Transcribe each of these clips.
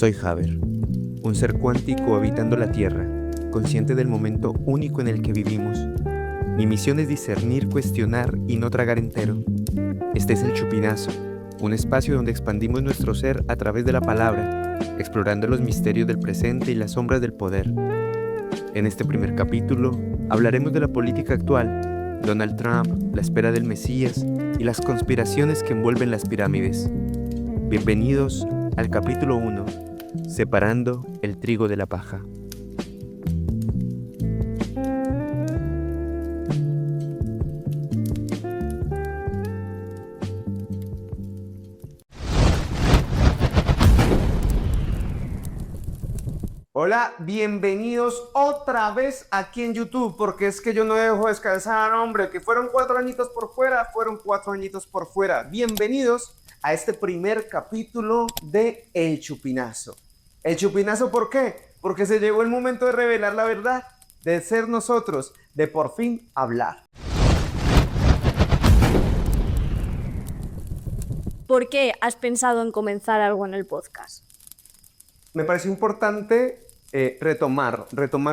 Soy Haber, un ser cuántico habitando la Tierra, consciente del momento único en el que vivimos. Mi misión es discernir, cuestionar y no tragar entero. Este es el Chupinazo, un espacio donde expandimos nuestro ser a través de la palabra, explorando los misterios del presente y las sombras del poder. En este primer capítulo hablaremos de la política actual, Donald Trump, la espera del Mesías y las conspiraciones que envuelven las pirámides. Bienvenidos al capítulo 1, Separando el trigo de la paja. Hola, bienvenidos otra vez aquí en YouTube, porque es que yo no dejo descansar, hombre, que fueron 4 añitos por fuera, fueron 4 añitos por fuera. Bienvenidos a este primer capítulo de El Chupinazo. ¿El Chupinazo por qué? Porque se llegó el momento de revelar la verdad, de ser nosotros, de por fin hablar. ¿Por qué has pensado en comenzar algo en el podcast? Me pareció importante retomar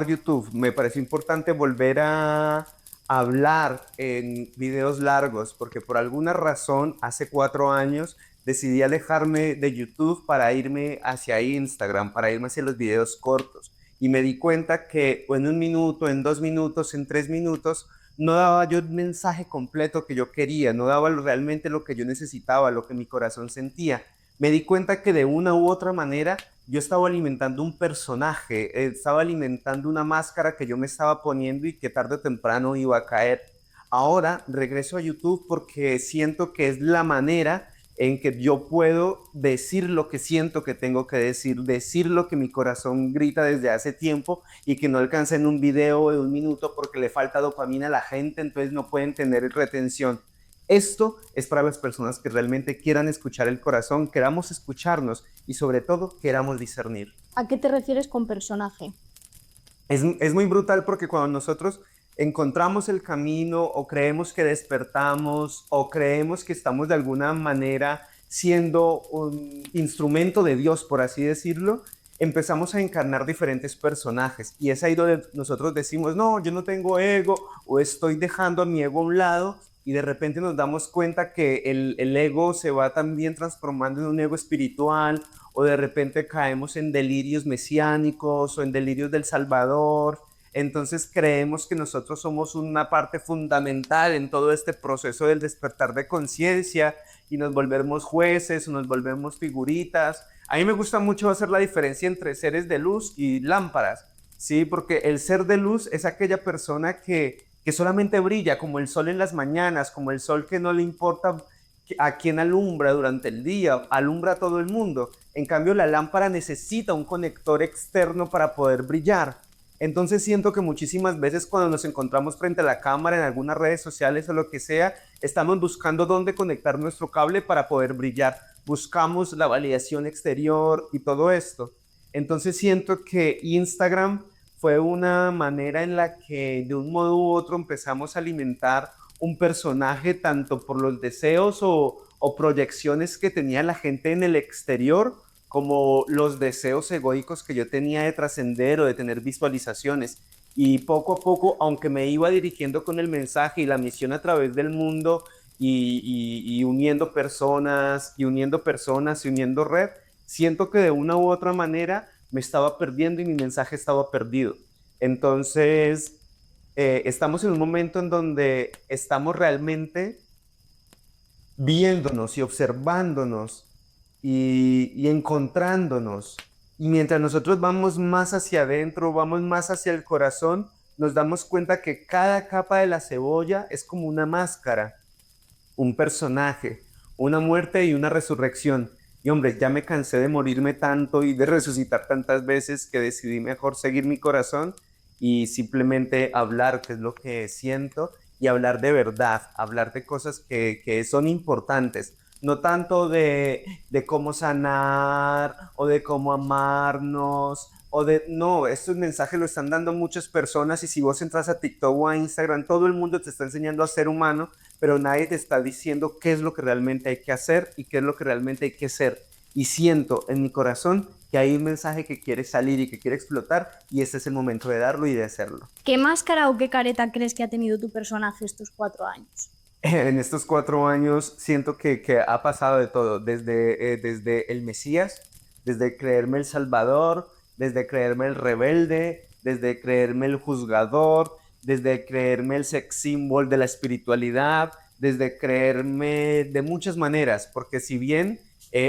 YouTube. Me pareció importante volver a hablar en videos largos, porque por alguna razón hace 4 años decidí alejarme de YouTube para irme hacia Instagram, para irme hacia los videos cortos. Y me di cuenta que en 1 minuto, en 2 minutos, en 3 minutos, no daba yo el mensaje completo que yo quería, no daba realmente lo que yo necesitaba, lo que mi corazón sentía. Me di cuenta que de una u otra manera yo estaba alimentando un personaje, estaba alimentando una máscara que yo me estaba poniendo y que tarde o temprano iba a caer. Ahora regreso a YouTube porque siento que es la manera en que yo puedo decir lo que siento que tengo que decir lo que mi corazón grita desde hace tiempo y que no alcanza en un video de 1 minuto porque le falta dopamina a la gente, entonces no pueden tener retención. Esto es para las personas que realmente quieran escuchar el corazón, queramos escucharnos y sobre todo queramos discernir. ¿A qué te refieres con personaje? Es muy brutal porque cuando nosotros encontramos el camino o creemos que despertamos o creemos que estamos de alguna manera siendo un instrumento de Dios, por así decirlo, empezamos a encarnar diferentes personajes y es ahí donde nosotros decimos, no, yo no tengo ego o estoy dejando a mi ego a un lado y de repente nos damos cuenta que el ego se va también transformando en un ego espiritual o de repente caemos en delirios mesiánicos o en delirios del Salvador. Entonces creemos que nosotros somos una parte fundamental en todo este proceso del despertar de conciencia y nos volvemos jueces o nos volvemos figuritas. A mí me gusta mucho hacer la diferencia entre seres de luz y lámparas, ¿sí? Porque el ser de luz es aquella persona que solamente brilla como el sol en las mañanas, como el sol que no le importa a quién alumbra durante el día, alumbra a todo el mundo. En cambio, la lámpara necesita un conector externo para poder brillar. Entonces siento que muchísimas veces cuando nos encontramos frente a la cámara en algunas redes sociales o lo que sea, estamos buscando dónde conectar nuestro cable para poder brillar. Buscamos la validación exterior y todo esto. Entonces siento que Instagram fue una manera en la que de un modo u otro empezamos a alimentar un personaje tanto por los deseos o proyecciones que tenía la gente en el exterior, como los deseos egoicos que yo tenía de trascender o de tener visualizaciones. Y poco a poco, aunque me iba dirigiendo con el mensaje y la misión a través del mundo y uniendo personas y uniendo red, siento que de una u otra manera me estaba perdiendo y mi mensaje estaba perdido. Entonces, estamos en un momento en donde estamos realmente viéndonos y observándonos y encontrándonos. Y mientras nosotros vamos más hacia adentro, vamos más hacia el corazón, nos damos cuenta que cada capa de la cebolla es como una máscara, un personaje, una muerte y una resurrección. Y hombre, ya me cansé de morirme tanto y de resucitar tantas veces que decidí mejor seguir mi corazón y simplemente hablar qué es lo que siento y hablar de verdad, hablar de cosas que son importantes, no tanto de cómo sanar o de cómo amarnos o de, no, estos mensajes lo están dando muchas personas y si vos entras a TikTok o a Instagram, todo el mundo te está enseñando a ser humano, pero nadie te está diciendo qué es lo que realmente hay que hacer y qué es lo que realmente hay que ser. Y siento en mi corazón que hay un mensaje que quiere salir y que quiere explotar, y este es el momento de darlo y de hacerlo. ¿Qué máscara o qué careta crees que ha tenido tu personaje estos 4 años? En estos 4 años siento que ha pasado de todo, desde el Mesías, desde creerme el Salvador, desde creerme el rebelde, desde creerme el juzgador, desde creerme el sex symbol de la espiritualidad, desde creerme de muchas maneras, porque si bien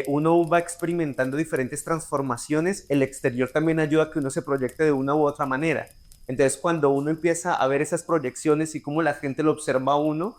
uno va experimentando diferentes transformaciones, el exterior también ayuda a que uno se proyecte de una u otra manera. Entonces, cuando uno empieza a ver esas proyecciones y cómo la gente lo observa a uno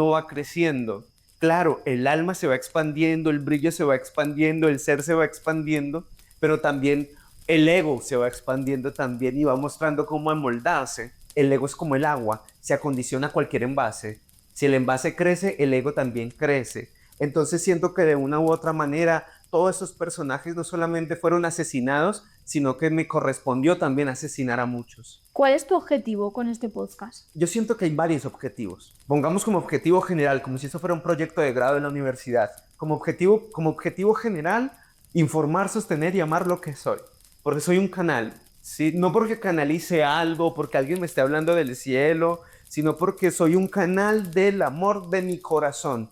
va creciendo. Claro, el alma se va expandiendo, el brillo se va expandiendo, el ser se va expandiendo, pero también el ego se va expandiendo también y va mostrando cómo amoldarse. El ego es como el agua, se acondiciona a cualquier envase. Si el envase crece, el ego también crece. Entonces siento que de una u otra manera todos esos personajes no solamente fueron asesinados, sino que me correspondió también asesinar a muchos. ¿Cuál es tu objetivo con este podcast? Yo siento que hay varios objetivos. Pongamos como objetivo general, como si eso fuera un proyecto de grado en la universidad. Como objetivo general, informar, sostener y amar lo que soy. Porque soy un canal, ¿sí? No porque canalice algo, porque alguien me esté hablando del cielo, sino porque soy un canal del amor de mi corazón.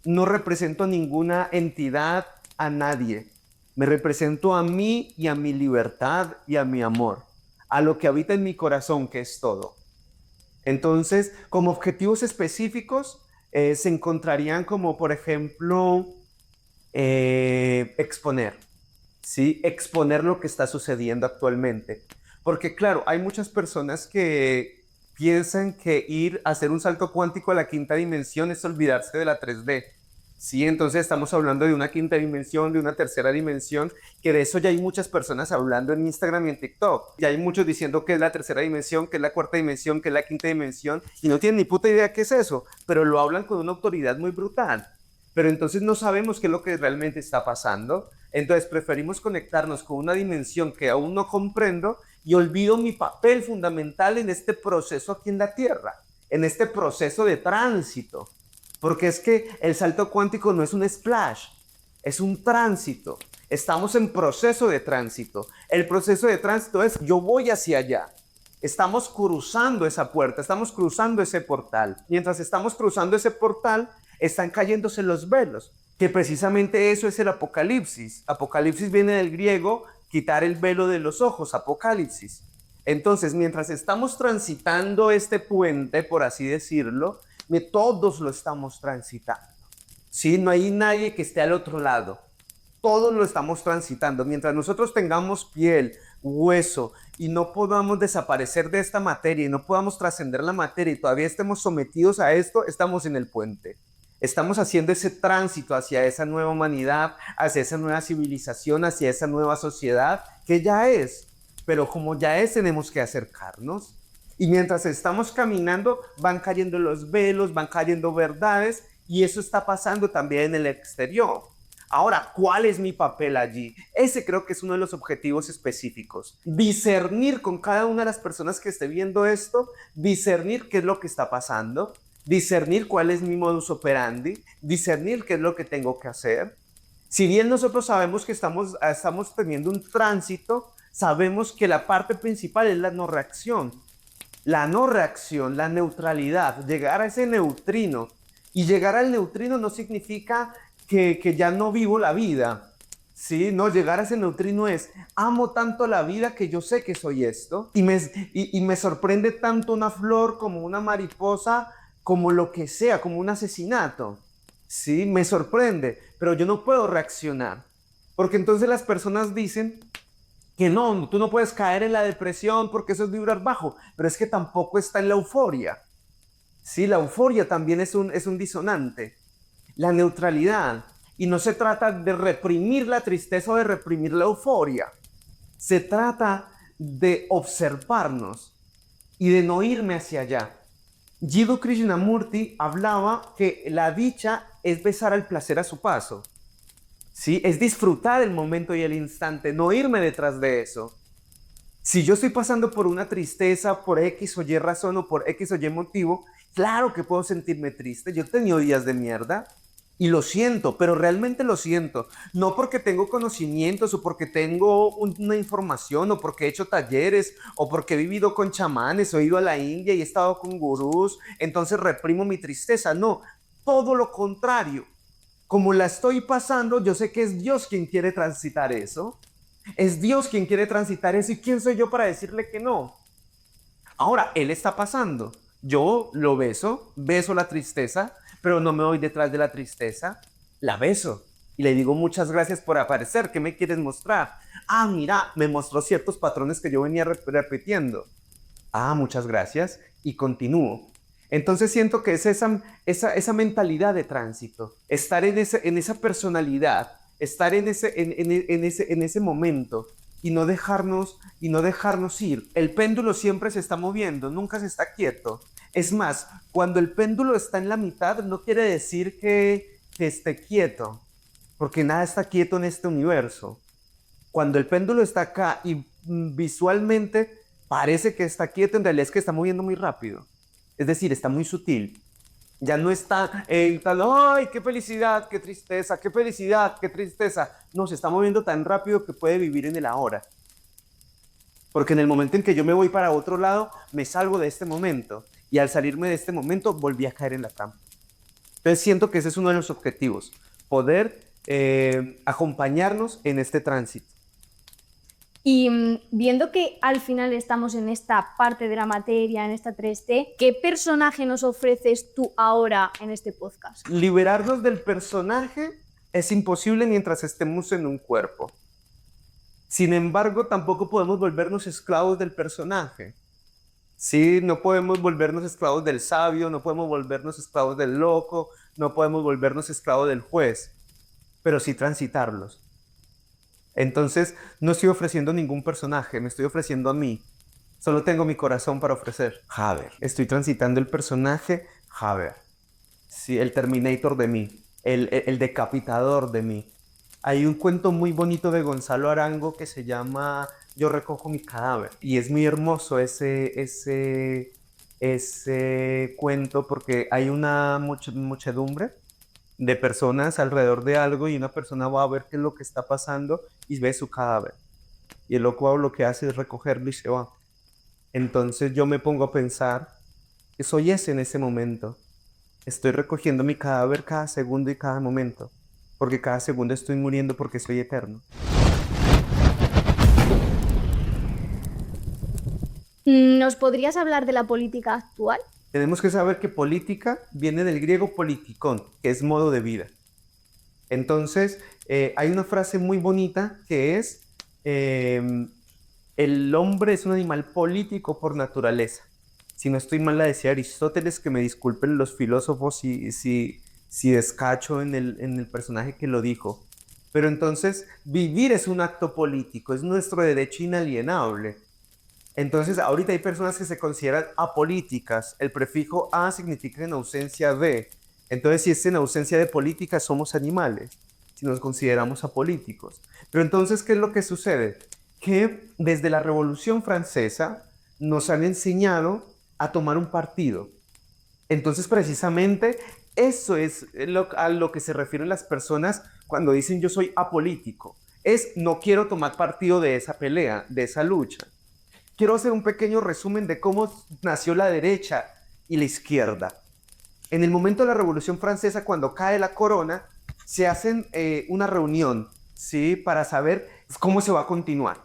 No represento ninguna entidad, a nadie. Me represento a mí y a mi libertad y a mi amor, a lo que habita en mi corazón, que es todo. Entonces, como objetivos específicos, se encontrarían como, por ejemplo, exponer, ¿sí? Exponer lo que está sucediendo actualmente. Porque claro, hay muchas personas que piensan que ir a hacer un salto cuántico a la quinta dimensión es olvidarse de la 3D. Sí, entonces estamos hablando de una quinta dimensión, de una tercera dimensión, que de eso ya hay muchas personas hablando en Instagram y en TikTok. Ya hay muchos diciendo que es la tercera dimensión, que es la cuarta dimensión, que es la quinta dimensión, y no tienen ni puta idea qué es eso, pero lo hablan con una autoridad muy brutal. Pero entonces no sabemos qué es lo que realmente está pasando. Entonces preferimos conectarnos con una dimensión que aún no comprendo y olvido mi papel fundamental en este proceso aquí en la Tierra, en este proceso de tránsito. Porque es que el salto cuántico no es un splash, es un tránsito. Estamos en proceso de tránsito. El proceso de tránsito es yo voy hacia allá. Estamos cruzando esa puerta, estamos cruzando ese portal. Mientras estamos cruzando ese portal, están cayéndose los velos, que precisamente eso es el apocalipsis. Apocalipsis viene del griego, quitar el velo de los ojos, apocalipsis. Entonces, mientras estamos transitando este puente, por así decirlo, todos lo estamos transitando. ¿Sí? No hay nadie que esté al otro lado. Todos lo estamos transitando. Mientras nosotros tengamos piel, hueso y no podamos desaparecer de esta materia y no podamos trascender la materia y todavía estemos sometidos a esto, estamos en el puente. Estamos haciendo ese tránsito hacia esa nueva humanidad, hacia esa nueva civilización, hacia esa nueva sociedad que ya es. Pero como ya es, tenemos que acercarnos. Y mientras estamos caminando, van cayendo los velos, van cayendo verdades, y eso está pasando también en el exterior. Ahora, ¿cuál es mi papel allí? Ese creo que es uno de los objetivos específicos. Discernir con cada una de las personas que esté viendo esto, discernir qué es lo que está pasando, discernir cuál es mi modus operandi, discernir qué es lo que tengo que hacer. Si bien nosotros sabemos que estamos teniendo un tránsito, sabemos que la parte principal es la no reacción. La no reacción, la neutralidad, llegar a ese neutrino. Y llegar al neutrino no significa que ya no vivo la vida. ¿Sí? No, llegar a ese neutrino es, amo tanto la vida que yo sé que soy esto. Y me sorprende tanto una flor como una mariposa, como lo que sea, como un asesinato. ¿Sí? Me sorprende, pero yo no puedo reaccionar. Porque entonces las personas dicen que no, tú no puedes caer en la depresión porque eso es vibrar bajo, pero es que tampoco está en la euforia. Sí, la euforia también es un disonante. La neutralidad. Y no se trata de reprimir la tristeza o de reprimir la euforia. Se trata de observarnos y de no irme hacia allá. Jiddu Krishnamurti hablaba que la dicha es besar al placer a su paso. ¿Sí? Es disfrutar el momento y el instante, no irme detrás de eso. Si yo estoy pasando por una tristeza, por X o Y razón o por X o Y motivo, claro que puedo sentirme triste. Yo he tenido días de mierda. Y lo siento, pero realmente lo siento. No porque tengo conocimientos o porque tengo una información o porque he hecho talleres o porque he vivido con chamanes o he ido a la India y he estado con gurús, entonces reprimo mi tristeza. No, todo lo contrario. Como la estoy pasando, yo sé que es Dios quien quiere transitar eso. Es Dios quien quiere transitar eso. ¿Y quién soy yo para decirle que no? Ahora, Él está pasando. Yo lo beso la tristeza, pero no me voy detrás de la tristeza, la beso. Y le digo muchas gracias por aparecer. ¿Qué me quieres mostrar? Ah, mira, me mostró ciertos patrones que yo venía repitiendo. Ah, muchas gracias. Y continúo. Entonces siento que es esa mentalidad de tránsito, estar en esa personalidad, estar en ese momento y no dejarnos ir. El péndulo siempre se está moviendo, nunca se está quieto. Es más, cuando el péndulo está en la mitad, no quiere decir que esté quieto, porque nada está quieto en este universo. Cuando el péndulo está acá y visualmente parece que está quieto, en realidad es que está moviendo muy rápido. Es decir, está muy sutil. Ya no está ¡ay, qué felicidad, qué tristeza, qué felicidad, qué tristeza! No, se está moviendo tan rápido que puede vivir en el ahora. Porque en el momento en que yo me voy para otro lado, me salgo de este momento. Y al salirme de este momento, volví a caer en la trampa. Entonces siento que ese es uno de los objetivos. Poder acompañarnos en este tránsito. Y viendo que al final estamos en esta parte de la materia, en esta 3D, ¿qué personaje nos ofreces tú ahora en este podcast? Liberarnos del personaje es imposible mientras estemos en un cuerpo. Sin embargo, tampoco podemos volvernos esclavos del personaje. Sí, no podemos volvernos esclavos del sabio, no podemos volvernos esclavos del loco, no podemos volvernos esclavos del juez, pero sí transitarlos. Entonces, no estoy ofreciendo ningún personaje, me estoy ofreciendo a mí. Solo tengo mi corazón para ofrecer. Haber. Estoy transitando el personaje Haber. Sí, el Terminator de mí, el decapitador de mí. Hay un cuento muy bonito de Gonzalo Arango que se llama Yo recojo mi cadáver. Y es muy hermoso ese cuento porque hay una muchedumbre de personas alrededor de algo y una persona va a ver qué es lo que está pasando y ve su cadáver. Y el loco lo que hace es recogerlo y se va. Entonces yo me pongo a pensar que soy ese en ese momento. Estoy recogiendo mi cadáver cada segundo y cada momento, porque cada segundo estoy muriendo porque soy eterno. ¿Nos podrías hablar de la política actual? Tenemos que saber que política viene del griego politikon, que es modo de vida. Entonces, hay una frase muy bonita que es, el hombre es un animal político por naturaleza. Si no estoy mal, la decía Aristóteles, que me disculpen los filósofos si descacho en el personaje que lo dijo. Pero entonces, vivir es un acto político, es nuestro derecho inalienable. Entonces, ahorita hay personas que se consideran apolíticas. El prefijo a significa en ausencia de. Entonces, si es en ausencia de política, somos animales, si nos consideramos apolíticos. Pero entonces, ¿qué es lo que sucede? Que desde la Revolución Francesa nos han enseñado a tomar un partido. Entonces, precisamente, eso es a lo que se refieren las personas cuando dicen yo soy apolítico. Es no quiero tomar partido de esa pelea, de esa lucha. Quiero hacer un pequeño resumen de cómo nació la derecha y la izquierda. En el momento de la Revolución Francesa, cuando cae la corona, se hacen una reunión, ¿sí? Para saber cómo se va a continuar.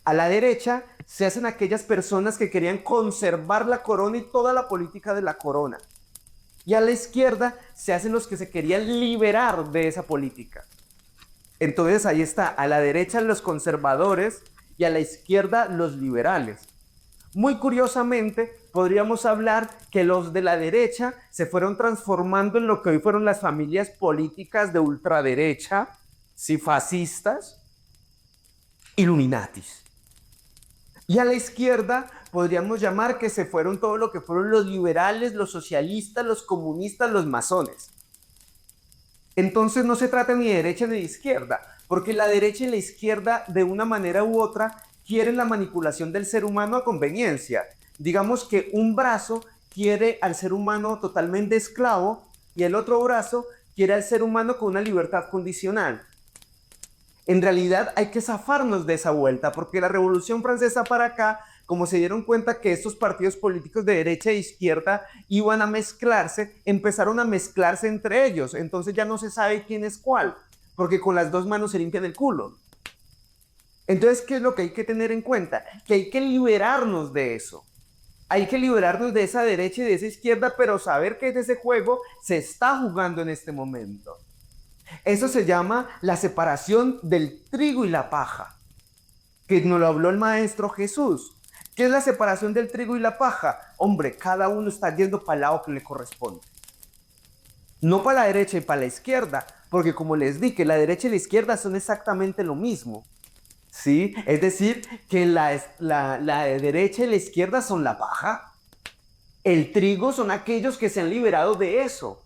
A la derecha se hacen aquellas personas que querían conservar la corona y toda la política de la corona. Y a la izquierda se hacen los que se querían liberar de esa política. Entonces ahí está, a la derecha los conservadores y a la izquierda los liberales. Muy curiosamente, podríamos hablar que los de la derecha se fueron transformando en lo que hoy fueron las familias políticas de ultraderecha, sí, fascistas, Illuminatis. Y a la izquierda podríamos llamar que se fueron todo lo que fueron los liberales, los socialistas, los comunistas, los masones. Entonces no se trata ni de derecha ni de izquierda, porque la derecha y la izquierda de una manera u otra quieren la manipulación del ser humano a conveniencia. Digamos que un brazo quiere al ser humano totalmente esclavo y el otro brazo quiere al ser humano con una libertad condicional. En realidad hay que zafarnos de esa vuelta, porque la Revolución Francesa para acá, como se dieron cuenta que estos partidos políticos de derecha e izquierda iban a mezclarse, empezaron a mezclarse entre ellos. Entonces ya no se sabe quién es cuál, porque con las dos manos se limpian el culo. Entonces, ¿qué es lo que hay que tener en cuenta? Que hay que liberarnos de eso. Hay que liberarnos de esa derecha y de esa izquierda, pero saber que ese juego se está jugando en este momento. Eso se llama la separación del trigo y la paja, que nos lo habló el Maestro Jesús. ¿Qué es la separación del trigo y la paja? Hombre, cada uno está yendo para el lado que le corresponde. No para la derecha y para la izquierda, porque como les dije, la derecha y la izquierda son exactamente lo mismo. ¿Sí? Es decir, que la derecha y la izquierda son la paja. El trigo son aquellos que se han liberado de eso.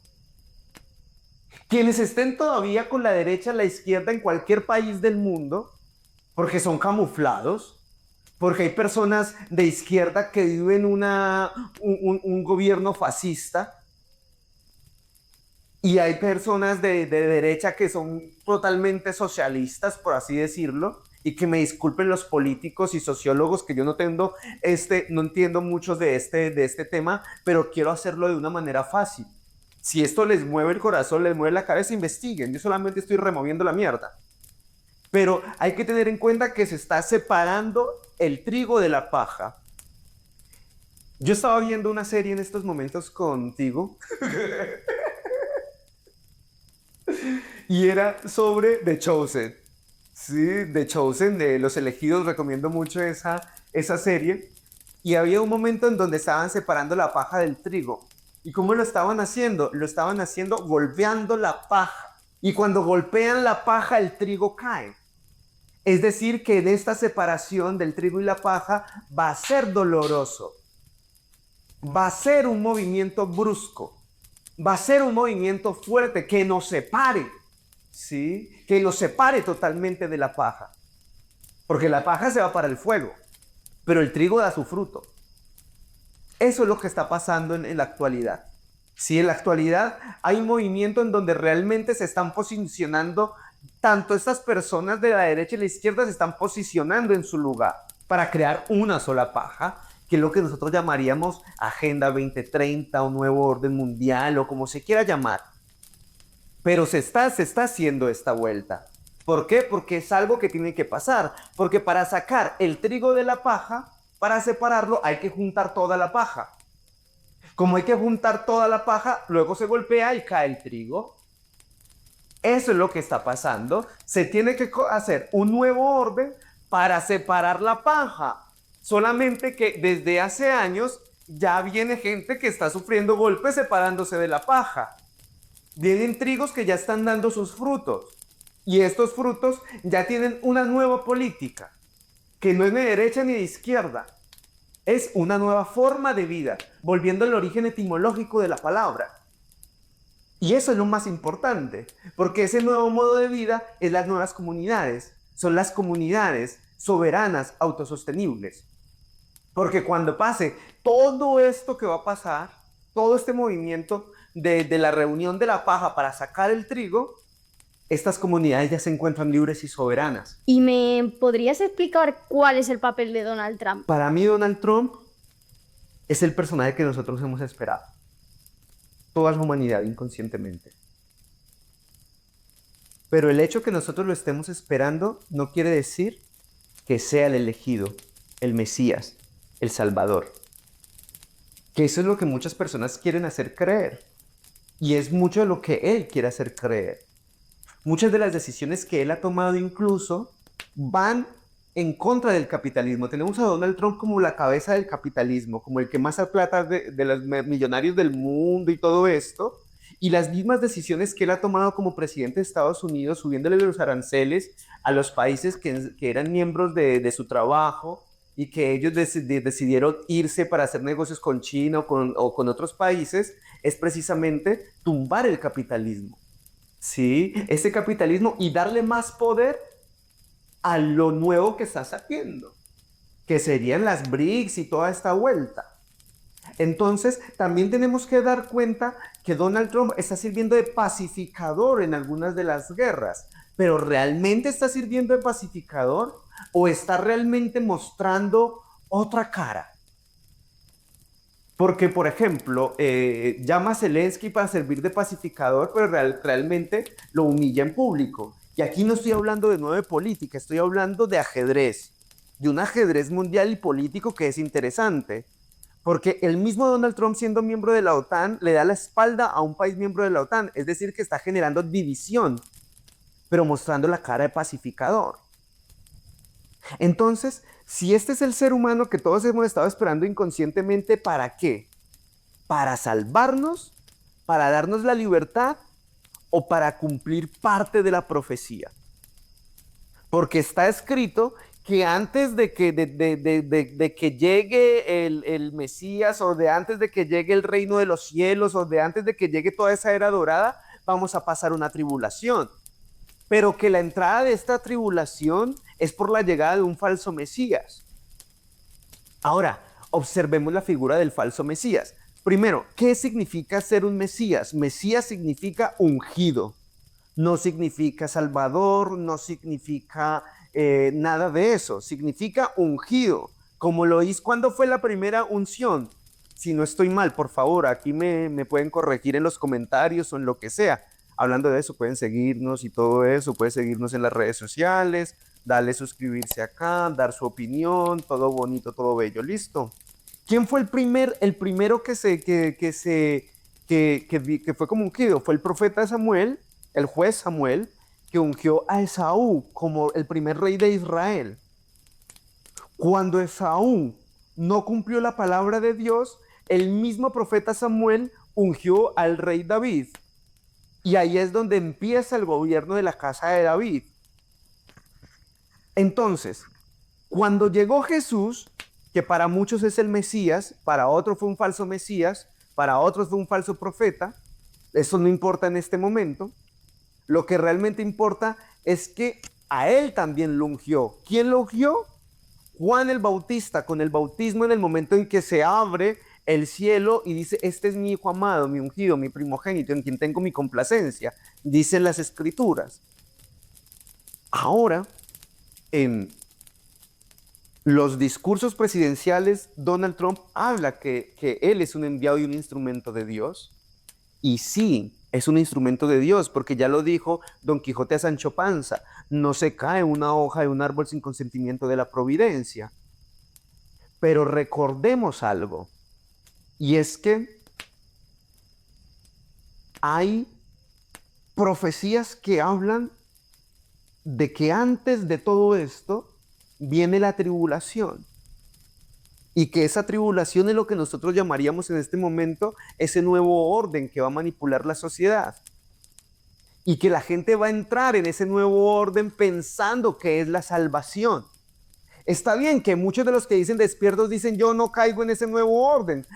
Quienes estén todavía con la derecha, la izquierda en cualquier país del mundo, porque son camuflados, porque hay personas de izquierda que viven un gobierno fascista, y hay personas de derecha que son totalmente socialistas, por así decirlo, y que me disculpen los políticos y sociólogos, que yo no entiendo mucho de este tema, pero quiero hacerlo de una manera fácil. Si esto les mueve el corazón, les mueve la cabeza, investiguen. Yo solamente estoy removiendo la mierda. Pero hay que tener en cuenta que se está separando el trigo de la paja. Yo estaba viendo una serie en estos momentos contigo y era sobre The Chosen. Sí, The Chosen, de Los Elegidos, recomiendo mucho esa serie. Y había un momento en donde estaban separando la paja del trigo. ¿Y cómo lo estaban haciendo? Lo estaban haciendo golpeando la paja. Y cuando golpean la paja, el trigo cae. Es decir, que en esta separación del trigo y la paja va a ser doloroso. Va a ser un movimiento brusco. Va a ser un movimiento fuerte que nos separe. ¿Sí? Que lo separe totalmente de la paja. Porque la paja se va para el fuego, pero el trigo da su fruto. Eso es lo que está pasando en la actualidad. Sí, en la actualidad hay un movimiento en donde realmente se están posicionando, tanto estas personas de la derecha y la izquierda se están posicionando en su lugar para crear una sola paja, que es lo que nosotros llamaríamos Agenda 2030 o Nuevo Orden Mundial o como se quiera llamar. Pero se está haciendo esta vuelta. ¿Por qué? Porque es algo que tiene que pasar. Porque para sacar el trigo de la paja, para separarlo, hay que juntar toda la paja. Como hay que juntar toda la paja, luego se golpea y cae el trigo. Eso es lo que está pasando. Se tiene que hacer un nuevo orden para separar la paja. Solamente que desde hace años ya viene gente que está sufriendo golpes separándose de la paja. Vienen trigos que ya están dando sus frutos. Y estos frutos ya tienen una nueva política, que no es ni de derecha ni de izquierda. Es una nueva forma de vida, volviendo al origen etimológico de la palabra. Y eso es lo más importante, porque ese nuevo modo de vida es las nuevas comunidades. Son las comunidades soberanas, autosostenibles. Porque cuando pase todo esto que va a pasar, todo este movimiento de la reunión de la paja para sacar el trigo, estas comunidades ya se encuentran libres y soberanas. ¿Y me podrías explicar cuál es el papel de Donald Trump? Para mí, Donald Trump es el personaje que nosotros hemos esperado. Toda la humanidad inconscientemente. Pero el hecho que nosotros lo estemos esperando no quiere decir que sea el elegido, el Mesías, el Salvador. Que eso es lo que muchas personas quieren hacer creer. Y es mucho de lo que él quiere hacer creer. Muchas de las decisiones que él ha tomado incluso van en contra del capitalismo. Tenemos a Donald Trump como la cabeza del capitalismo, como el que más plata de los millonarios del mundo y todo esto. Y las mismas decisiones que él ha tomado como presidente de Estados Unidos, subiéndole los aranceles a los países que eran miembros de su trabajo y que ellos decidieron irse para hacer negocios con China o con otros países, es precisamente tumbar el capitalismo. ¿Sí? Ese capitalismo y darle más poder a lo nuevo que está saliendo, que serían las BRICS y toda esta vuelta. Entonces, también tenemos que dar cuenta que Donald Trump está sirviendo de pacificador en algunas de las guerras, pero ¿realmente está sirviendo de pacificador o está realmente mostrando otra cara? Porque, por ejemplo, llama a Zelensky para servir de pacificador, pero realmente lo humilla en público. Y aquí no estoy hablando de nuevo de política, estoy hablando de ajedrez, de un ajedrez mundial y político que es interesante. Porque el mismo Donald Trump, siendo miembro de la OTAN, le da la espalda a un país miembro de la OTAN. Es decir, que está generando división, pero mostrando la cara de pacificador. Entonces, si este es el ser humano que todos hemos estado esperando inconscientemente, ¿para qué? ¿Para salvarnos? ¿Para darnos la libertad? ¿O para cumplir parte de la profecía? Porque está escrito que antes de que llegue el Mesías, o de antes de que llegue el reino de los cielos, o de antes de que llegue toda esa era dorada, vamos a pasar una tribulación. Pero que la entrada de esta tribulación es por la llegada de un falso Mesías. Ahora, observemos la figura del falso Mesías. Primero, ¿qué significa ser un Mesías? Mesías significa ungido. No significa salvador, no significa nada de eso. Significa ungido. Como lo hizo, ¿cuándo fue la primera unción? Si no estoy mal, por favor, aquí me pueden corregir en los comentarios o en lo que sea. Hablando de eso, pueden seguirnos y todo eso, pueden seguirnos en las redes sociales, darle suscribirse acá, dar su opinión, todo bonito, todo bello, listo. ¿Quién fue el primero que fue como ungido? Fue el profeta Samuel, el juez Samuel, que ungió a Esaú como el primer rey de Israel. Cuando Esaú no cumplió la palabra de Dios, el mismo profeta Samuel ungió al rey David. Y ahí es donde empieza el gobierno de la casa de David. Entonces, cuando llegó Jesús, que para muchos es el Mesías, para otros fue un falso Mesías, para otros fue un falso profeta, eso no importa en este momento. Lo que realmente importa es que a él también lo ungió. ¿Quién lo ungió? Juan el Bautista, con el bautismo, en el momento en que se abre el cielo y dice: este es mi hijo amado, mi ungido, mi primogénito, en quien tengo mi complacencia, dicen las escrituras. Ahora, en los discursos presidenciales, Donald Trump habla que él es un enviado y un instrumento de Dios. Y sí, es un instrumento de Dios, porque ya lo dijo Don Quijote a Sancho Panza: no se cae una hoja de un árbol sin consentimiento de la providencia. Pero recordemos algo, y es que hay profecías que hablan de que antes de todo esto viene la tribulación, y que esa tribulación es lo que nosotros llamaríamos en este momento ese nuevo orden que va a manipular la sociedad, y que la gente va a entrar en ese nuevo orden pensando que es la salvación. Está bien que muchos de los que dicen despiertos dicen: yo no caigo en ese nuevo orden.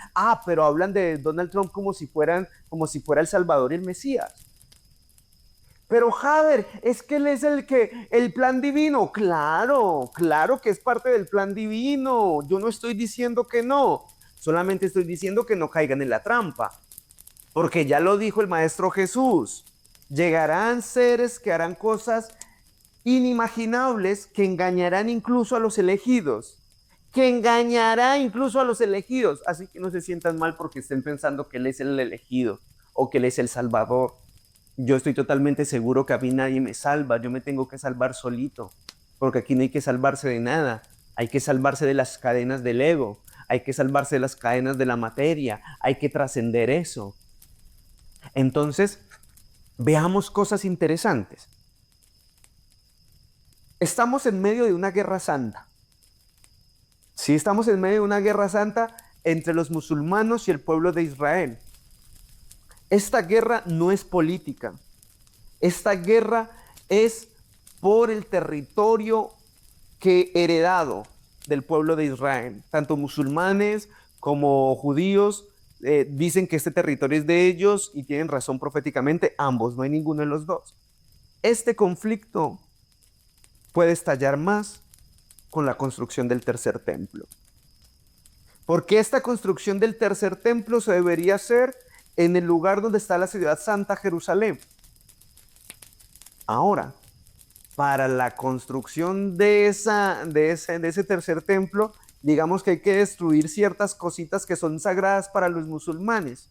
Pero hablan de Donald Trump como si fuera el Salvador y el Mesías. Pero Javier, es que él es el plan divino. Claro que es parte del plan divino. Yo no estoy diciendo que no. Solamente estoy diciendo que no caigan en la trampa. Porque ya lo dijo el Maestro Jesús. Llegarán seres que harán cosas inimaginables, que engañarán incluso a los elegidos. Así que no se sientan mal porque estén pensando que él es el elegido o que él es el Salvador. Yo estoy totalmente seguro que a mí nadie me salva. Yo me tengo que salvar solito, porque aquí no hay que salvarse de nada. Hay que salvarse de las cadenas del ego, hay que salvarse de las cadenas de la materia, hay que trascender eso. Entonces, veamos cosas interesantes. Estamos en medio de una guerra santa. Sí, estamos en medio de una guerra santa entre los musulmanes y el pueblo de Israel. Esta guerra no es política. Esta guerra es por el territorio que heredado del pueblo de Israel. Tanto musulmanes como judíos dicen que este territorio es de ellos, y tienen razón proféticamente ambos, no hay ninguno de los dos. Este conflicto puede estallar más con la construcción del tercer templo. Porque esta construcción del tercer templo se debería hacer en el lugar donde está la ciudad santa, Jerusalén. Ahora, para la construcción de ese tercer templo, digamos que hay que destruir ciertas cositas que son sagradas para los musulmanes.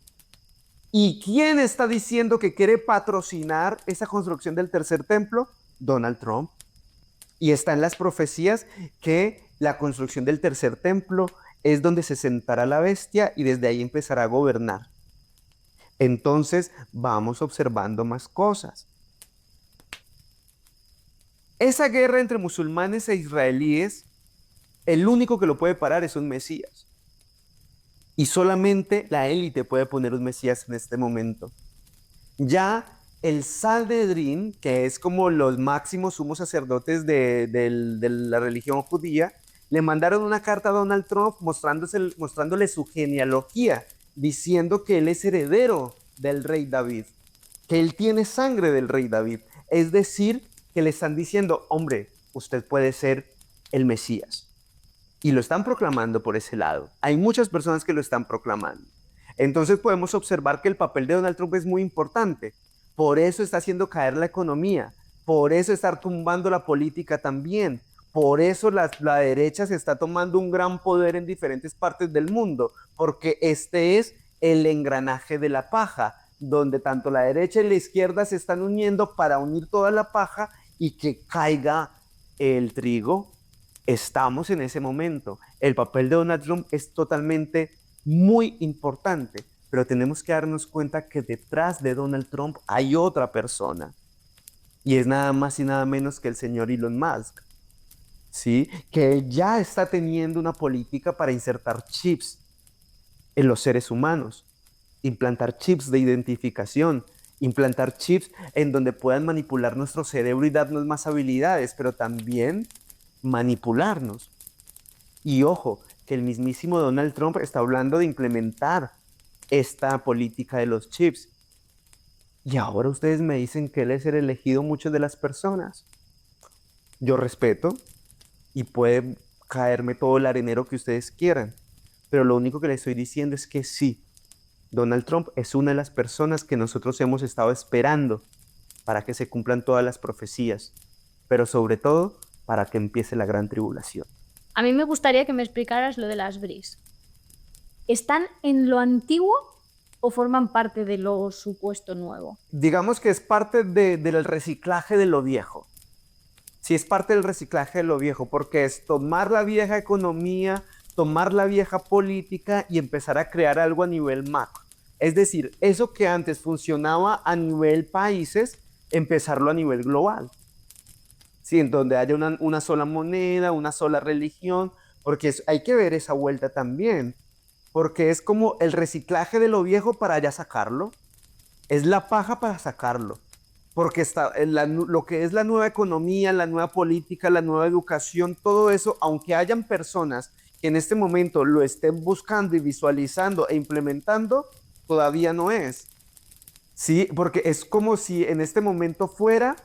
¿Y quién está diciendo que quiere patrocinar esa construcción del tercer templo? Donald Trump. Y está en las profecías que la construcción del tercer templo es donde se sentará la bestia y desde ahí empezará a gobernar. Entonces vamos observando más cosas. Esa guerra entre musulmanes e israelíes, el único que lo puede parar es un Mesías. Y solamente la élite puede poner un Mesías en este momento. Ya el Sanedrín, que es como los máximos sumos sacerdotes de la religión judía, le mandaron una carta a Donald Trump mostrándole su genealogía, diciendo que él es heredero del rey David, que él tiene sangre del rey David. Es decir, que le están diciendo, hombre, usted puede ser el Mesías. Y lo están proclamando por ese lado. Hay muchas personas que lo están proclamando. Entonces podemos observar que el papel de Donald Trump es muy importante. Por eso está haciendo caer la economía. Por eso está tumbando la política también. Por eso la derecha se está tomando un gran poder en diferentes partes del mundo. Porque este es el engranaje de la paja, donde tanto la derecha y la izquierda se están uniendo para unir toda la paja y que caiga el trigo. Estamos en ese momento. El papel de Donald Trump es totalmente muy importante, pero tenemos que darnos cuenta que detrás de Donald Trump hay otra persona, y es nada más y nada menos que el señor Elon Musk, ¿sí? Que él ya está teniendo una política para insertar chips en los seres humanos, implantar chips de identificación, implantar chips en donde puedan manipular nuestro cerebro y darnos más habilidades, pero también manipularnos. Y ojo, que el mismísimo Donald Trump está hablando de implementar esta política de los chips. Y ahora ustedes me dicen que él es el elegido muchas de las personas. Yo respeto y puede caerme todo el arenero que ustedes quieran, pero lo único que les estoy diciendo es que sí, Donald Trump es una de las personas que nosotros hemos estado esperando para que se cumplan todas las profecías, pero sobre todo para que empiece la gran tribulación. A mí me gustaría que me explicaras lo de las BRICS. ¿Están en lo antiguo o forman parte de lo supuesto nuevo? Digamos que es parte del reciclaje de lo viejo. Sí, es parte del reciclaje de lo viejo, porque es tomar la vieja economía, tomar la vieja política y empezar a crear algo a nivel macro. Es decir, eso que antes funcionaba a nivel países, empezarlo a nivel global. Sí, en donde haya una sola moneda, una sola religión, porque hay que ver esa vuelta también, porque es como el reciclaje de lo viejo para ya sacarlo, es la paja para sacarlo, porque lo que es la nueva economía, la nueva política, la nueva educación, todo eso, aunque hayan personas que en este momento lo estén buscando y visualizando e implementando, todavía no es. Sí, porque es como si en este momento fuera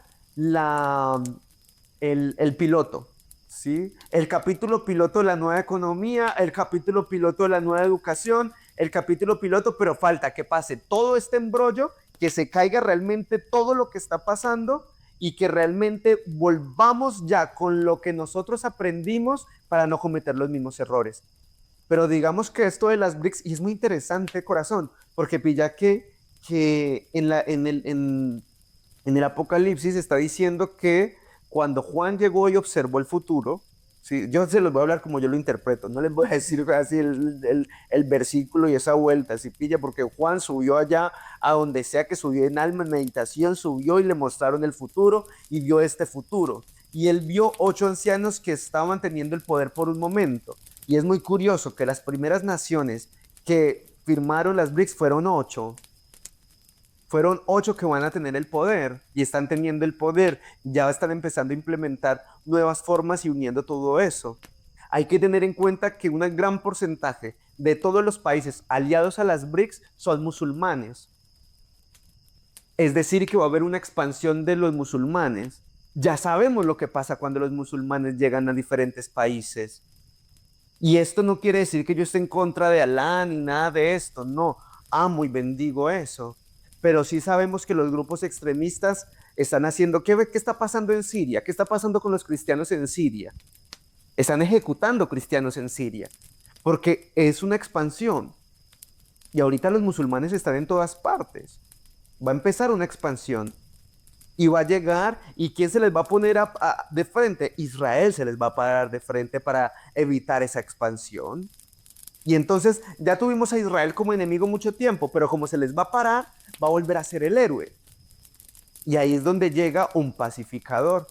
el piloto, ¿sí? El capítulo piloto de la nueva economía, el capítulo piloto de la nueva educación, el capítulo piloto, pero falta que pase todo este embrollo, que se caiga realmente todo lo que está pasando y que realmente volvamos ya con lo que nosotros aprendimos para no cometer los mismos errores. Pero digamos que esto de las BRICS, y es muy interesante, corazón, porque pilla que en el Apocalipsis está diciendo que cuando Juan llegó y observó el futuro, ¿sí? Yo se los voy a hablar como yo lo interpreto, no les voy a decir así el versículo y esa vuelta, ¿sí pilla? Porque Juan subió allá a donde sea que subió en alma, en meditación, subió y le mostraron el futuro y vio este futuro. Y él vio 8 ancianos que estaban teniendo el poder por un momento. Y es muy curioso que las primeras naciones que firmaron las BRICS fueron 8. Fueron 8 que van a tener el poder y están teniendo el poder. Ya están empezando a implementar nuevas formas y uniendo todo eso. Hay que tener en cuenta que un gran porcentaje de todos los países aliados a las BRICS son musulmanes. Es decir, que va a haber una expansión de los musulmanes. Ya sabemos lo que pasa cuando los musulmanes llegan a diferentes países. Y esto no quiere decir que yo esté en contra de Alá ni nada de esto, no. amo y bendigo eso, pero sí sabemos que los grupos extremistas están haciendo, ¿qué está pasando en Siria? ¿Qué está pasando con los cristianos en Siria? Están ejecutando cristianos en Siria, porque es una expansión. Y ahorita los musulmanes están en todas partes. Va a empezar una expansión. Y va a llegar, ¿y quién se les va a poner de frente? Israel se les va a parar de frente para evitar esa expansión. Y entonces ya tuvimos a Israel como enemigo mucho tiempo, pero como se les va a parar, va a volver a ser el héroe. Y ahí es donde llega un pacificador.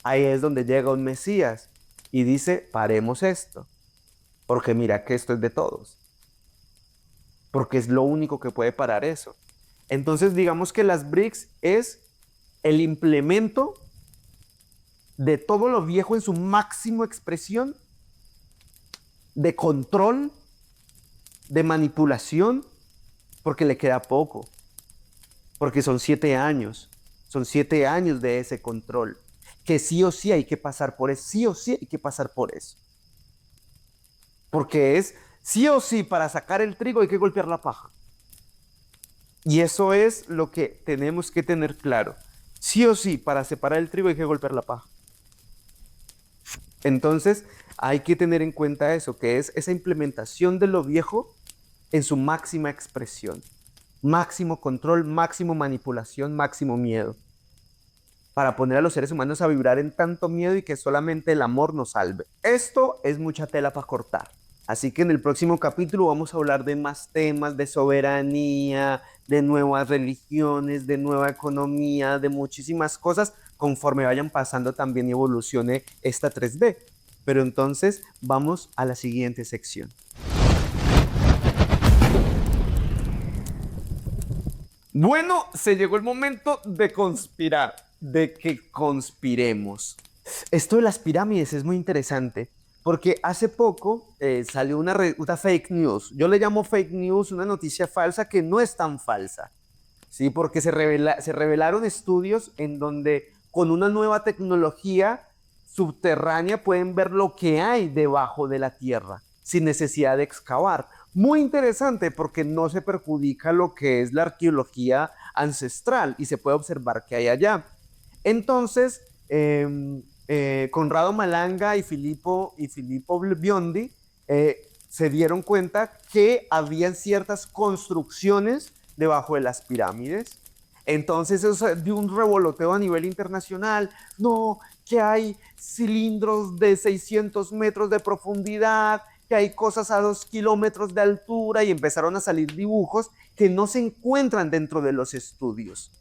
Ahí es donde llega un Mesías. Y dice, paremos esto. Porque mira que esto es de todos. Porque es lo único que puede parar eso. Entonces digamos que las BRICS es el implemento de todo lo viejo en su máxima expresión de control, de manipulación, porque le queda poco, porque son 7 años de ese control, que sí o sí hay que pasar por eso, sí o sí hay que pasar por eso, porque es sí o sí para sacar el trigo hay que golpear la paja, y eso es lo que tenemos que tener claro, sí o sí para separar el trigo hay que golpear la paja. Entonces hay que tener en cuenta eso, que es esa implementación de lo viejo en su máxima expresión. Máximo control, máximo manipulación, máximo miedo. Para poner a los seres humanos a vibrar en tanto miedo y que solamente el amor nos salve. Esto es mucha tela para cortar. Así que en el próximo capítulo vamos a hablar de más temas, de soberanía, de nuevas religiones, de nueva economía, de muchísimas cosas, conforme vayan pasando también y evolucione esta 3D. Pero entonces vamos a la siguiente sección. Bueno, se llegó el momento de conspirar, de que conspiremos. Esto de las pirámides es muy interesante, porque hace poco salió una fake news. Yo le llamo fake news una noticia falsa que no es tan falsa, ¿sí? Porque se revelaron estudios en donde con una nueva tecnología subterránea pueden ver lo que hay debajo de la tierra, sin necesidad de excavar. Muy interesante porque no se perjudica lo que es la arqueología ancestral y se puede observar qué hay allá. Entonces, Conrado Malanga y Filippo Biondi se dieron cuenta que habían ciertas construcciones debajo de las pirámides. Entonces eso dio un revoloteo a nivel internacional. No, que hay cilindros de 600 metros de profundidad, que hay cosas a 2 kilómetros de altura, y empezaron a salir dibujos que no se encuentran dentro de los estudios.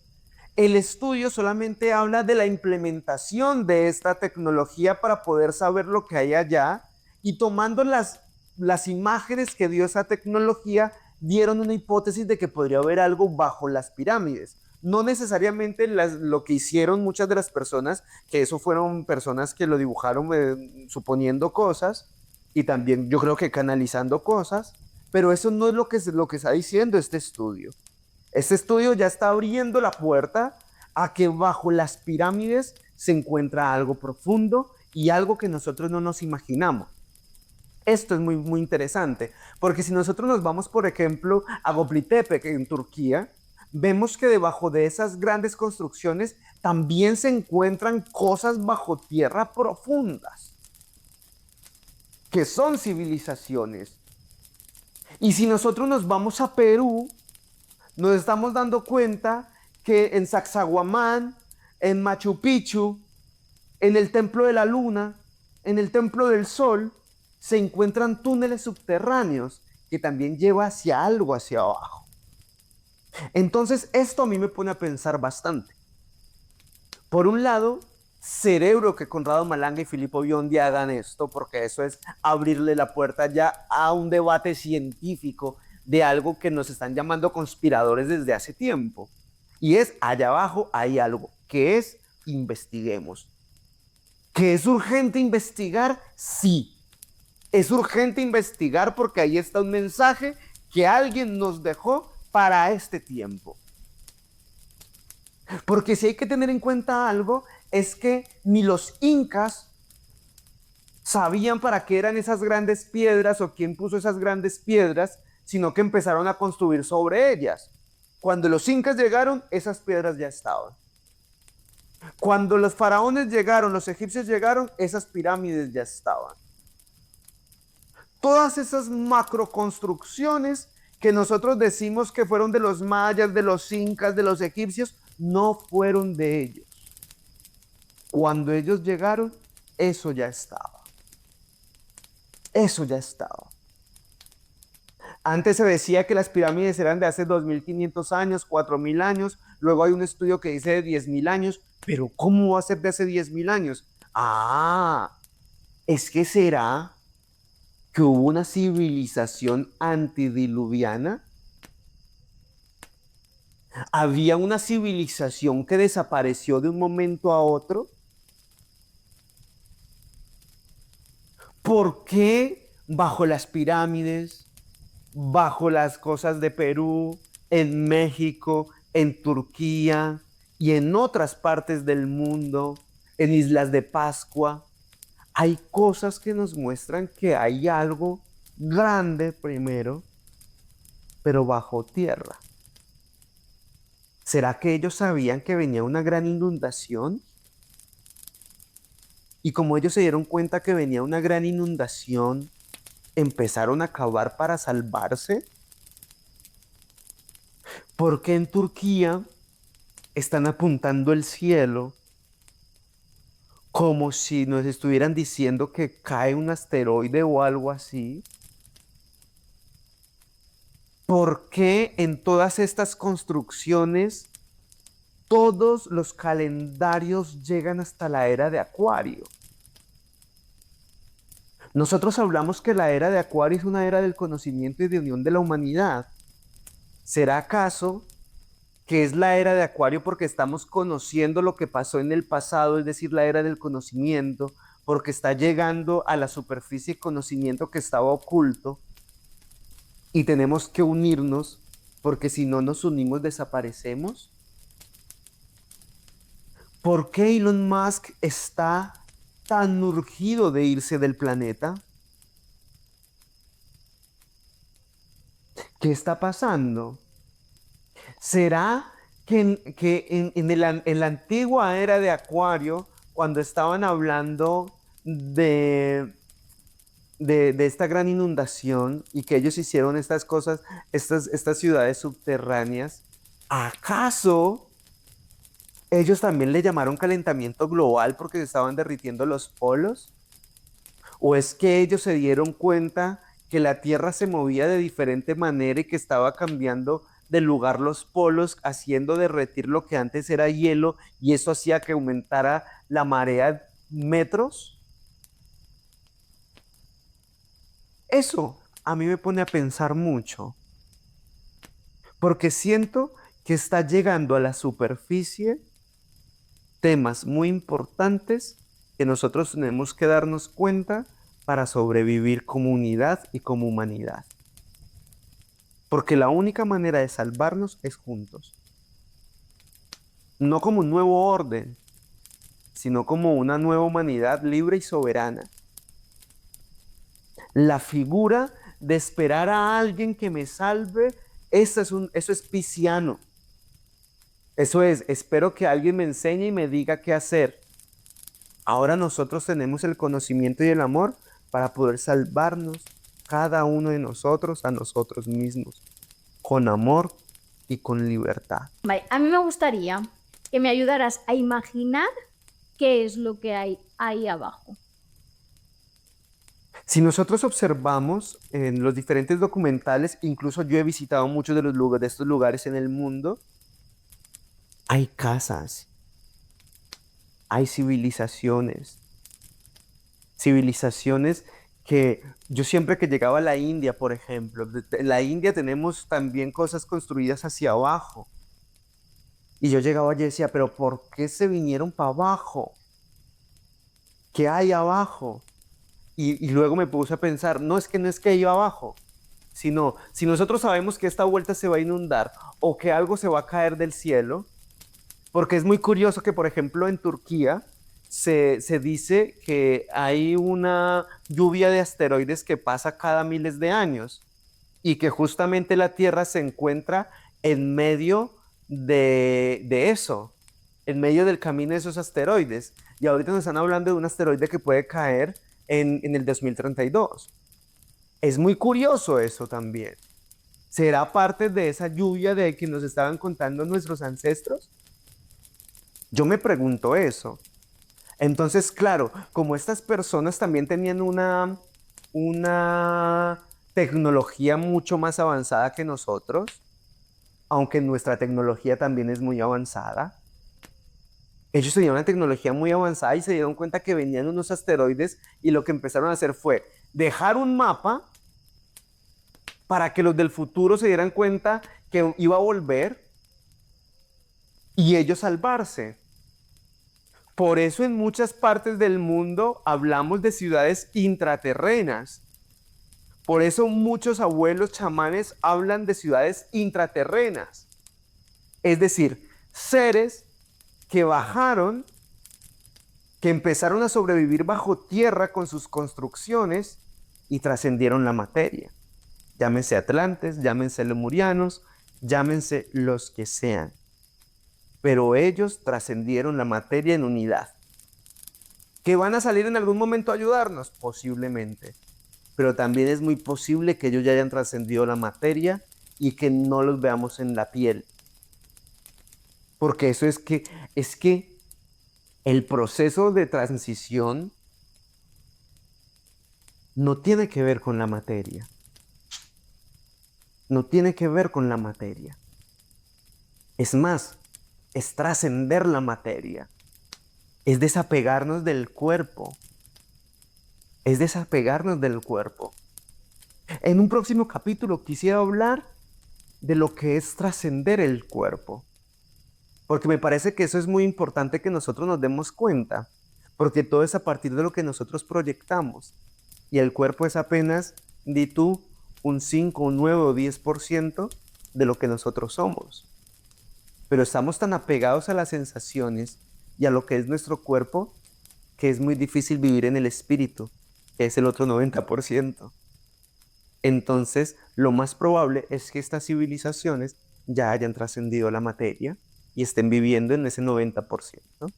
El estudio solamente habla de la implementación de esta tecnología para poder saber lo que hay allá, y tomando las imágenes que dio esa tecnología, dieron una hipótesis de que podría haber algo bajo las pirámides. No necesariamente lo que hicieron muchas de las personas, que eso fueron personas que lo dibujaron suponiendo cosas, y también yo creo que canalizando cosas, pero eso no es lo que está diciendo este estudio. Este estudio ya está abriendo la puerta a que bajo las pirámides se encuentra algo profundo y algo que nosotros no nos imaginamos. Esto es muy, muy interesante, porque si nosotros nos vamos, por ejemplo, a Göbekli Tepe, en Turquía, vemos que debajo de esas grandes construcciones también se encuentran cosas bajo tierra profundas, que son civilizaciones. Y si nosotros nos vamos a Perú, nos estamos dando cuenta que en Sacsayhuamán, en Machu Picchu, en el Templo de la Luna, en el Templo del Sol, se encuentran túneles subterráneos que también lleva hacia algo hacia abajo. Entonces esto a mí me pone a pensar bastante. Por un lado, cerebro que Conrado Malanga y Filippo Biondi hagan esto, porque eso es abrirle la puerta ya a un debate científico de algo que nos están llamando conspiradores desde hace tiempo. Y es, allá abajo hay algo, que es, investiguemos. ¿Que es urgente investigar? Sí. Es urgente investigar porque ahí está un mensaje que alguien nos dejó para este tiempo. Porque si hay que tener en cuenta algo, es que ni los incas sabían para qué eran esas grandes piedras o quién puso esas grandes piedras, sino que empezaron a construir sobre ellas. Cuando los incas llegaron, esas piedras ya estaban. Cuando los faraones llegaron, los egipcios llegaron, esas pirámides ya estaban. Todas esas macroconstrucciones que nosotros decimos que fueron de los mayas, de los incas, de los egipcios, no fueron de ellos. Cuando ellos llegaron, eso ya estaba. Eso ya estaba. Antes se decía que las pirámides eran de hace 2500 años, 4000 años, luego hay un estudio que dice de 10.000 años, pero ¿cómo va a ser de hace 10.000 años? Es que será que hubo una civilización antediluviana. Había una civilización que desapareció de un momento a otro. ¿Por qué bajo las pirámides, bajo las cosas de Perú, en México, en Turquía y en otras partes del mundo, en Islas de Pascua, hay cosas que nos muestran que hay algo grande primero, pero bajo tierra? ¿Será que ellos sabían que venía una gran inundación? Y como ellos se dieron cuenta que venía una gran inundación, ¿empezaron a cavar para salvarse? ¿Por qué en Turquía están apuntando el cielo como si nos estuvieran diciendo que cae un asteroide o algo así? ¿Por qué en todas estas construcciones todos los calendarios llegan hasta la era de Acuario? Nosotros hablamos que la era de Acuario es una era del conocimiento y de unión de la humanidad. ¿Será acaso que es la era de Acuario porque estamos conociendo lo que pasó en el pasado, es decir, la era del conocimiento, porque está llegando a la superficie conocimiento que estaba oculto y tenemos que unirnos porque si no nos unimos desaparecemos? ¿Por qué Elon Musk está tan urgido de irse del planeta? ¿Qué está pasando? ¿Será que en la antigua era de Acuario, cuando estaban hablando de esta gran inundación y que ellos hicieron estas cosas, estas ciudades subterráneas, ¿acaso ellos también le llamaron calentamiento global porque se estaban derritiendo los polos? ¿O es que ellos se dieron cuenta que la Tierra se movía de diferente manera y que estaba cambiando de lugar los polos, haciendo derretir lo que antes era hielo y eso hacía que aumentara la marea metros? Eso a mí me pone a pensar mucho, porque siento que está llegando a la superficie temas muy importantes que nosotros tenemos que darnos cuenta para sobrevivir como unidad y como humanidad. Porque la única manera de salvarnos es juntos. No como un nuevo orden, sino como una nueva humanidad libre y soberana. La figura de esperar a alguien que me salve, eso es pisciano. Eso es, espero que alguien me enseñe y me diga qué hacer. Ahora nosotros tenemos el conocimiento y el amor para poder salvarnos, cada uno de nosotros, a nosotros mismos, con amor y con libertad. Vale, a mí me gustaría que me ayudaras a imaginar qué es lo que hay ahí abajo. Si nosotros observamos en los diferentes documentales, incluso yo he visitado muchos de estos lugares en el mundo, hay casas, hay civilizaciones que yo siempre que llegaba a la India, por ejemplo, en la India tenemos también cosas construidas hacia abajo. Y yo llegaba allí y decía, pero ¿por qué se vinieron para abajo? ¿Qué hay abajo? Y luego me puse a pensar, no es que iba abajo, sino si nosotros sabemos que esta vuelta se va a inundar o que algo se va a caer del cielo, porque es muy curioso que, por ejemplo, en Turquía se dice que hay una lluvia de asteroides que pasa cada miles de años y que justamente la Tierra se encuentra en medio de eso, en medio del camino de esos asteroides. Y ahorita nos están hablando de un asteroide que puede caer en el 2032. Es muy curioso eso también. ¿Será parte de esa lluvia de que nos estaban contando nuestros ancestros? Yo me pregunto eso. Entonces, claro, como estas personas también tenían una tecnología mucho más avanzada que nosotros, aunque nuestra tecnología también es muy avanzada, ellos tenían una tecnología muy avanzada y se dieron cuenta que venían unos asteroides y lo que empezaron a hacer fue dejar un mapa para que los del futuro se dieran cuenta que iba a volver y ellos salvarse. Por eso en muchas partes del mundo hablamos de ciudades intraterrenas. Por eso muchos abuelos chamanes hablan de ciudades intraterrenas. Es decir, seres que bajaron, que empezaron a sobrevivir bajo tierra con sus construcciones y trascendieron la materia. Llámense atlantes, llámense lemurianos, llámense los que sean. Pero ellos trascendieron la materia en unidad. ¿Que van a salir en algún momento a ayudarnos? Posiblemente. Pero también es muy posible que ellos ya hayan trascendido la materia y que no los veamos en la piel. Porque eso es que el proceso de transición no tiene que ver con la materia. No tiene que ver con la materia. Es más, es trascender la materia. Es desapegarnos del cuerpo. Es desapegarnos del cuerpo. En un próximo capítulo quisiera hablar de lo que es trascender el cuerpo. Porque me parece que eso es muy importante que nosotros nos demos cuenta. Porque todo es a partir de lo que nosotros proyectamos. Y el cuerpo es apenas, di tú, un 5, un 9 o 10% de lo que nosotros somos. Pero estamos tan apegados a las sensaciones y a lo que es nuestro cuerpo que es muy difícil vivir en el espíritu, que es el otro 90%. Entonces, lo más probable es que estas civilizaciones ya hayan trascendido la materia y estén viviendo en ese 90%.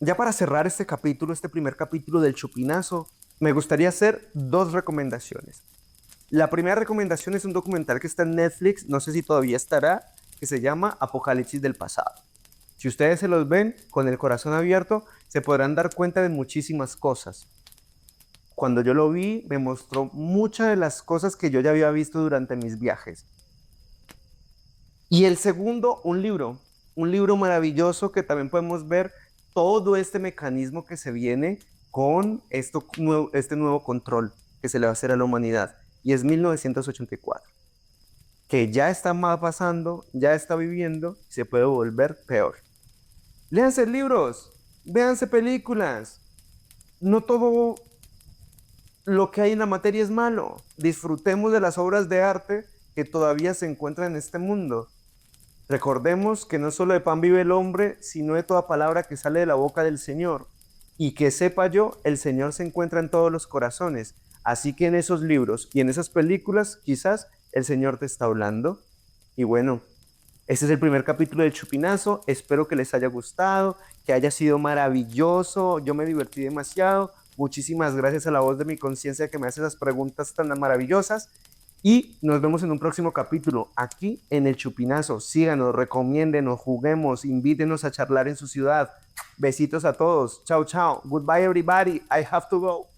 Ya para cerrar este capítulo, este primer capítulo del Chupinazo, me gustaría hacer 2 recomendaciones. La primera recomendación es un documental que está en Netflix, no sé si todavía estará, que se llama Apocalipsis del pasado. Si ustedes se los ven con el corazón abierto, se podrán dar cuenta de muchísimas cosas. Cuando yo lo vi, me mostró muchas de las cosas que yo ya había visto durante mis viajes. Y el segundo, un libro maravilloso que también podemos ver todo este mecanismo que se viene con este nuevo control que se le va a hacer a la humanidad. Y es 1984, que ya está pasando, ya está viviendo, y se puede volver peor. Léanse libros, véanse películas. No todo lo que hay en la materia es malo. Disfrutemos de las obras de arte que todavía se encuentran en este mundo. Recordemos que no solo de pan vive el hombre, sino de toda palabra que sale de la boca del Señor. Y que sepa yo, el Señor se encuentra en todos los corazones. Así que en esos libros y en esas películas, quizás el Señor te está hablando. Y bueno, este es el primer capítulo del Chupinazo. Espero que les haya gustado, que haya sido maravilloso. Yo me divertí demasiado. Muchísimas gracias a la voz de mi conciencia que me hace esas preguntas tan maravillosas. Y nos vemos en un próximo capítulo aquí en el Chupinazo. Síganos, recomiéndenos, juguemos, invítenos a charlar en su ciudad. Besitos a todos. Chao, chao. Goodbye, everybody. I have to go.